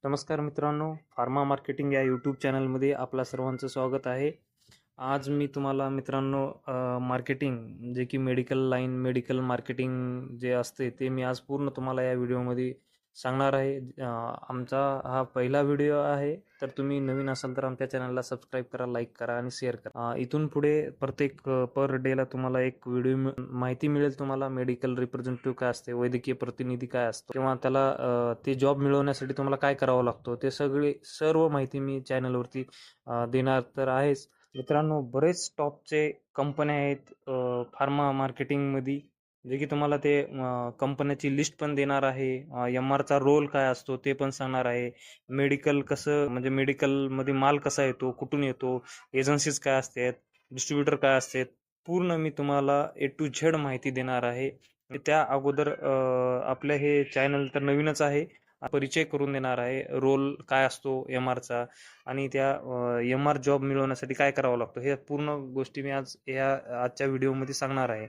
नमस्कार मित्रांनो, pharma marketing या यूट्यूब चॅनलमध्ये आपल्या सर्वांचं स्वागत आहे. आज मी तुम्हाला मित्रांनो मार्केटिंग जे की मेडिकल लाईन, मेडिकल मार्केटिंग जे असते ते मी आज पूर्ण तुम्हाला या व्हिडिओमध्ये सांगणार आहे. आमचा हा पहिला व्हिडिओ आहे, तर तुम्ही नवीन असाल तर आमच्या चॅनलला सबस्क्राईब करा, लाईक करा आणि शेअर करा. इथून पुढे प्रत्येक पर डेला तुम्हाला एक व्हिडिओ माहिती मिळेल. तुम्हाला मेडिकल रिप्रेझेंटेटिव्ह काय असते, वैद्यकीय प्रतिनिधी काय असतो किंवा त्याला ते जॉब मिळवण्यासाठी तुम्हाला काय करावं लागतो, ते सर्व माहिती मी चॅनलवरती देणार तर आहेच. मित्रांनो, बरेच टॉपचे कंपन्या आहेत फार्मा मार्केटिंगमध्ये, जे की तुम्हाला ते कंपन्याची लिस्ट पण देणार आहे. MRचा रोल काय असतो ते पण सांगणार आहे. मेडिकल कसं, म्हणजे मेडिकलमध्ये माल कसा येतो, कुठून येतो, एजन्सीज काय असतात, डिस्ट्रीब्युटर काय असतात, पूर्ण मी तुम्हाला A to Z माहिती देणार आहे. त्या अगोदर आपलं हे चॅनल तर नवीनच आहे, परिचय करून देणार आहे. रोल काय असतो MRचा आणि त्या MR जॉब मिळवण्यासाठी काय करावं लागतं, हे पूर्ण गोष्टी मी आजच्या व्हिडिओमध्ये सांगणार आहे.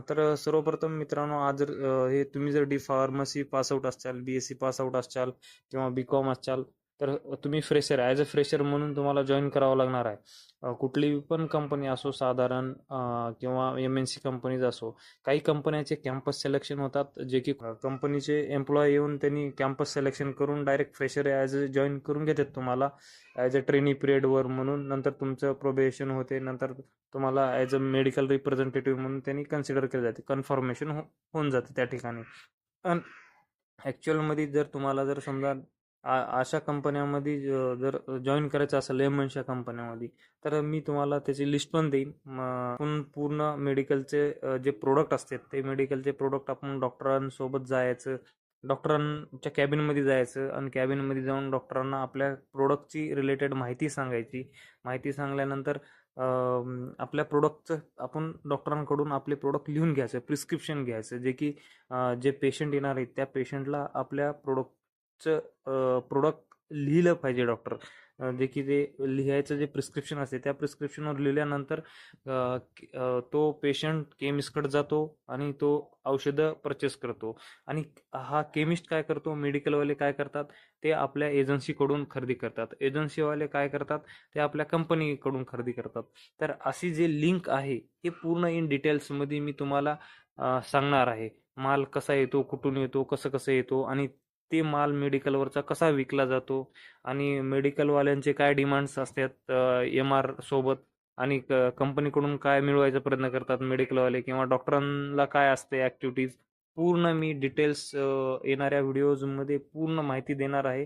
तर सर्वप्रथम मित्रांनो, आज जर हे तुम्ही जर डी फार्मसी पासआउट असाल, BSc पासआउट असाल किंवा BCom असाल, तर तुम्ही फ्रेशर, ॲज अ फ्रेशर म्हणून तुम्हाला जॉईन करावं लागणार आहे. कुठलीही पण कंपनी असो, साधारण किंवा MNC कंपनीज असो. काही कंपन्याचे कॅम्पस सिलेक्शन होतात, जे की कंपनीचे एम्प्लॉय येऊन त्यांनी कॅम्पस सिलेक्शन करून direct fresher as a join करून घेतात तुम्हाला ॲज अ ट्रेनी पिरियडवर म्हणून. नंतर तुमचं प्रोबेशन होते, नंतर तुम्हाला ॲज अ मेडिकल रिप्रेझेंटेटिव्ह म्हणून त्यांनी कन्सिडर केले जाते, कन्फर्मेशन होऊन जाते त्या ठिकाणी. पण ॲक्च्युअलमध्ये जर तुम्हाला जर समजा अशा कंपन्यामध्ये जर जॉईन करायचं असेल, MNC कंपन्यामध्ये, तर मी तुम्हाला त्याची लिस्ट पण देईन. आपण पूर्ण मेडिकलचे जे प्रोडक्ट असतात, ते मेडिकलचे प्रोडक्ट आपण डॉक्टरांसोबत जायचं, डॉक्टरांच्या कॅबिनमध्ये जायचं आणि कॅबिनमध्ये जाऊन डॉक्टरांना आपल्या प्रोडक्टची रिलेटेड माहिती सांगायची. माहिती सांगल्यानंतर आपल्या प्रोडक्टचं आपण डॉक्टरांकडून आपले प्रोडक्ट लिहून घ्यायचं, प्रिस्क्रिप्शन घ्यायचं, जे की जे पेशंट येणार आहेत त्या पेशंटला आपल्या प्रोडक्ट लिहिलं पाहिजे डॉक्टर. जे की ते लिहायचं जे प्रिस्क्रिप्शन असते, त्या प्रिस्क्रिप्शनवर लिहिल्यानंतर तो पेशंट केमिस्टकडे जातो आणि तो औषधं परचेस करतो. आणि हा केमिस्ट काय करतो, मेडिकलवाले काय करतात, ते आपल्या एजन्सीकडून खरेदी करतात. एजन्सीवाले काय करतात, ते आपल्या कंपनीकडून खरेदी करतात. तर अशी जे लिंक आहे, हे पूर्ण इन डिटेल्समध्ये मी तुम्हाला सांगणार आहे. माल कसा येतो, कुठून येतो, कसं कसं येतो आणि ते माल मेडिकलवरचा कसा विकला जातो आणि मेडिकलवाल्यांचे काय डिमांड्स असतात MR सोबत, आणि कंपनीकडून काय मिळवायचा प्रयत्न करतात मेडिकलवाले, किंवा डॉक्टरांना काय असते ॲक्टिव्हिटीज, पूर्ण मी डिटेल्स येणाऱ्या व्हिडिओजमध्ये पूर्ण माहिती देणार आहे.